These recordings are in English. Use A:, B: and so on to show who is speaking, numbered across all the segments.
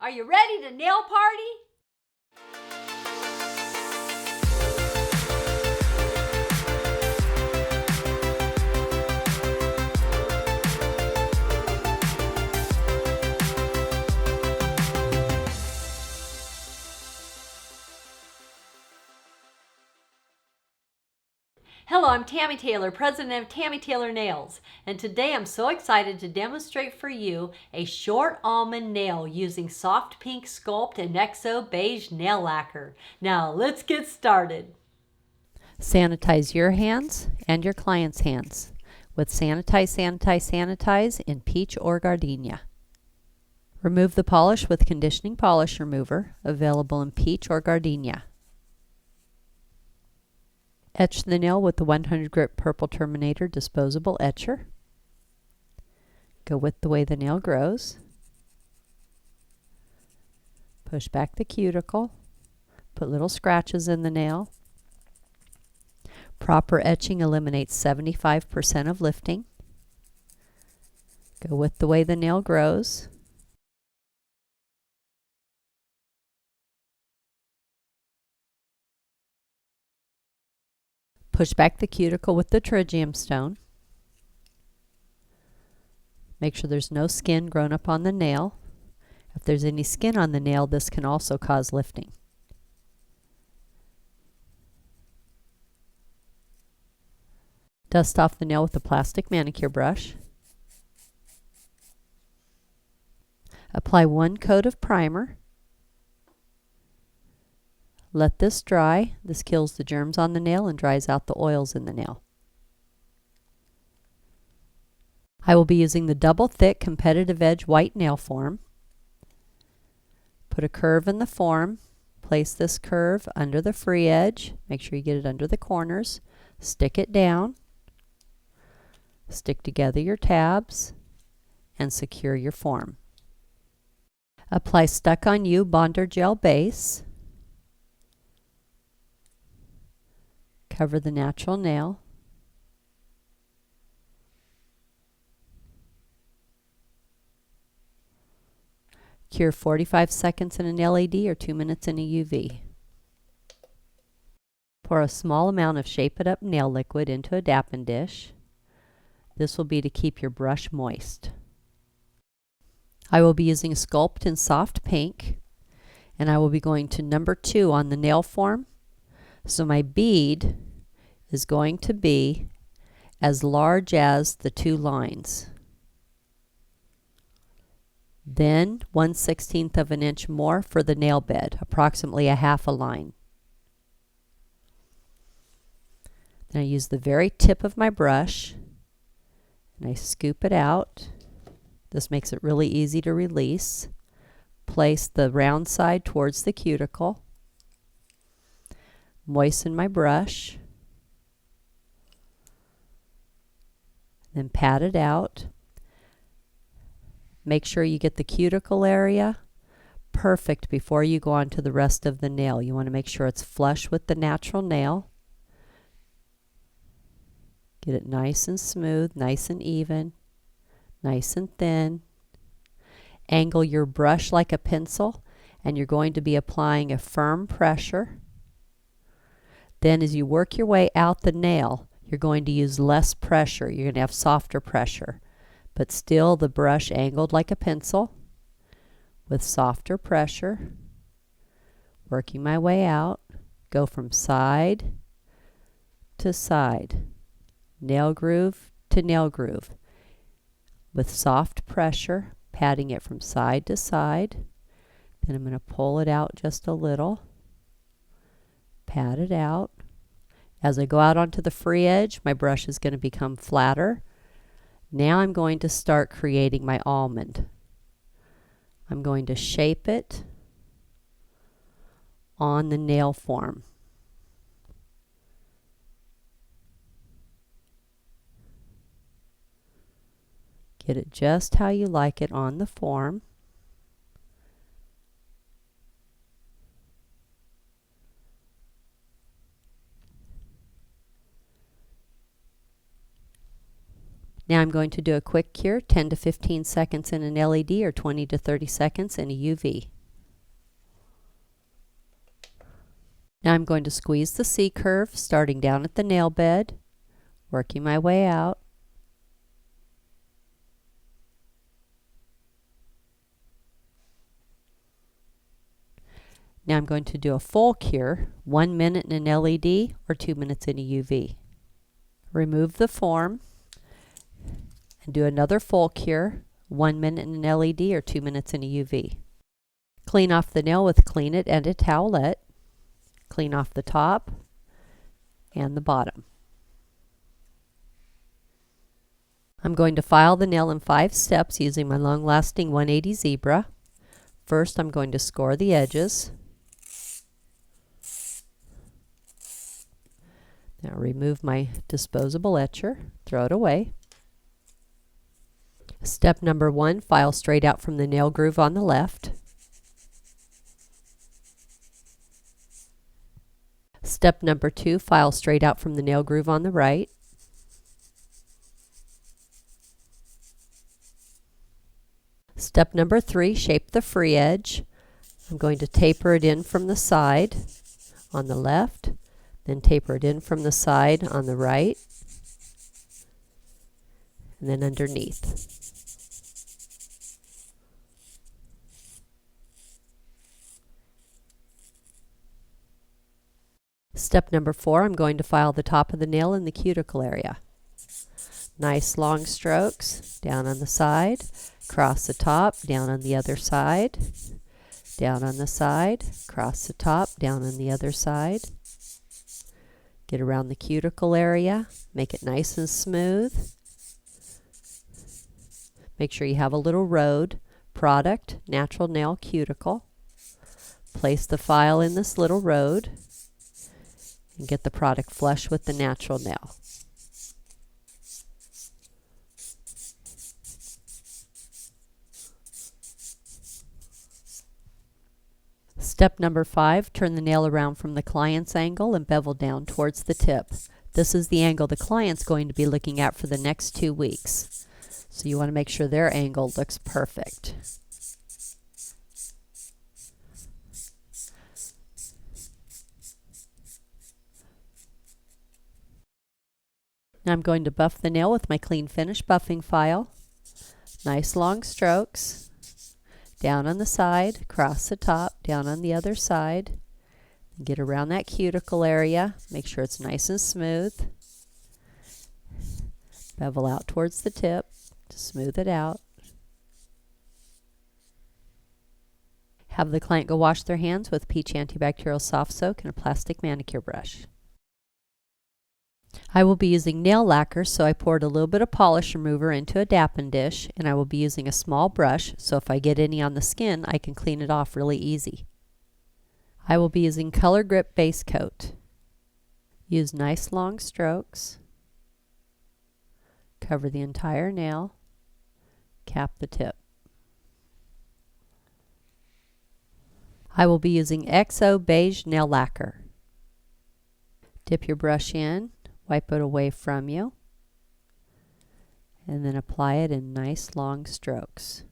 A: Are you ready to nail party? Hello, I'm Tammy Taylor, president of Tammy Taylor Nails, and today I'm so excited to demonstrate for you a short almond nail using soft pink Sculpt and Exo beige nail lacquer. Now let's get started.
B: Sanitize your hands and your client's hands with Sanitize in peach or gardenia. Remove the polish with conditioning polish remover, available in peach or gardenia. Etch the nail with the 100 grit Purple Terminator disposable etcher. Go with the way the nail grows. Push back the cuticle. Put little scratches in the nail. Proper etching eliminates 75% of lifting. Go with the way the nail grows. Push back the cuticle with the tritium stone. Make sure there's no skin grown up on the nail. If there's any skin on the nail, this can also cause lifting. Dust off the nail with a plastic manicure brush. Apply 1 coat of primer. Let this dry. This kills the germs on the nail and dries out the oils in the nail. I will be using the double thick competitive edge white nail form. Put a curve in the form. Place this curve under the free edge. Make sure you get it under the corners. Stick it down. Stick together your tabs and secure your form. Apply Stuck On You Bonder Gel base. Cover the natural nail. Cure 45 seconds in an LED or 2 minutes in a UV. Pour a small amount of Shape It Up nail liquid into a dappen dish. This will be to keep your brush moist. I will be using Sculpt in soft pink, and I will be going to number 2 on the nail form. So my bead is going to be as large as the 2 lines. Then 1/16 of an inch more for the nail bed, approximately a half a line. Then I use the very tip of my brush and I scoop it out. This makes it really easy to release. Place the round side towards the cuticle. Moisten my brush. Then pat it out. Make sure you get the cuticle area perfect before you go on to the rest of the nail. You want to make sure it's flush with the natural nail. Get it nice and smooth, nice and even, nice and thin. Angle your brush like a pencil, and you're going to be applying a firm pressure. Then as you work your way out the nail, you're going to use less pressure. You're going to have softer pressure, but still the brush angled like a pencil with softer pressure. Working my way out. Go from side to side, nail groove to nail groove with soft pressure, patting it from side to side. Then I'm going to pull it out just a little, pat it out. As I go out onto the free edge, my brush is going to become flatter. Now I'm going to start creating my almond. I'm going to shape it on the nail form. Get it just how you like it on the form. Now I'm going to do a quick cure, 10 to 15 seconds in an LED or 20 to 30 seconds in a UV. Now I'm going to squeeze the C curve, starting down at the nail bed, working my way out. Now I'm going to do a full cure, 1 minute in an LED or 2 minutes in a UV. Remove the form and do another full cure, 1 minute in an LED or 2 minutes in a UV. Clean off the nail with Clean It and a towelette. Clean off the top and the bottom. I'm going to file the nail in 5 steps using my long-lasting 180 zebra. First, I'm going to score the edges. Now remove my disposable etcher, throw it away. Step number 1, file straight out from the nail groove on the left. Step number 2, file straight out from the nail groove on the right. Step number 3, shape the free edge. I'm going to taper it in from the side on the left, then taper it in from the side on the right, and then underneath. Step number 4, I'm going to file the top of the nail in the cuticle area. Nice long strokes, down on the side, cross the top, down on the other side, down on the side, cross the top, down on the other side. Get around the cuticle area, make it nice and smooth. Make sure you have a little road, product, natural nail cuticle. Place the file in this little road and get the product flush with the natural nail. Step number 5, turn the nail around from the client's angle and bevel down towards the tip. This is the angle the client's going to be looking at for the next 2 weeks. So you want to make sure their angle looks perfect. Now I'm going to buff the nail with my clean finish buffing file. Nice long strokes. Down on the side, across the top, down on the other side. Get around that cuticle area. Make sure it's nice and smooth. Bevel out towards the tip to smooth it out. Have the client go wash their hands with peach antibacterial soft soak and a plastic manicure brush. I will be using nail lacquer, so I poured a little bit of polish remover into a dappen dish, and I will be using a small brush, so if I get any on the skin, I can clean it off really easy. I will be using Color Grip Base Coat. Use nice long strokes. Cover the entire nail. Cap the tip. I will be using XO Beige Nail Lacquer. Dip your brush in. Wipe it away from you, and then apply it in nice long strokes.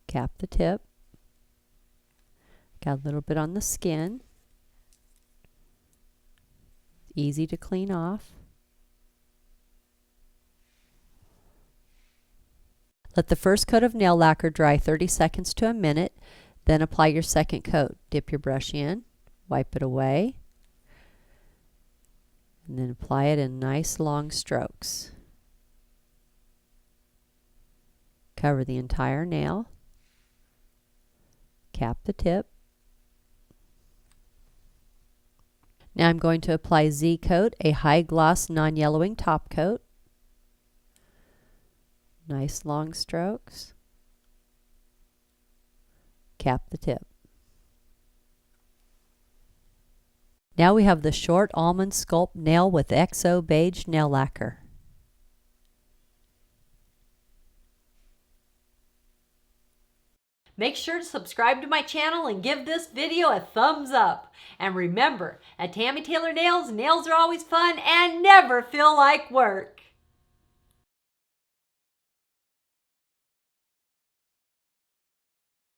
B: Cap the tip. Got a little bit on the skin. Easy to clean off. Let the first coat of nail lacquer dry 30 seconds to a minute. Then apply your second coat. Dip your brush in, wipe it away, and then apply it in nice long strokes. Cover the entire nail. Cap the tip. Now I'm going to apply Z Coat, a high gloss non-yellowing top coat. Nice long strokes. Cap the tip. Now we have the short Almond Sculpt nail with XO Beige nail lacquer.
A: Make sure to subscribe to my channel and give this video a thumbs up. And remember, at Tammy Taylor Nails, nails are always fun and never feel like work.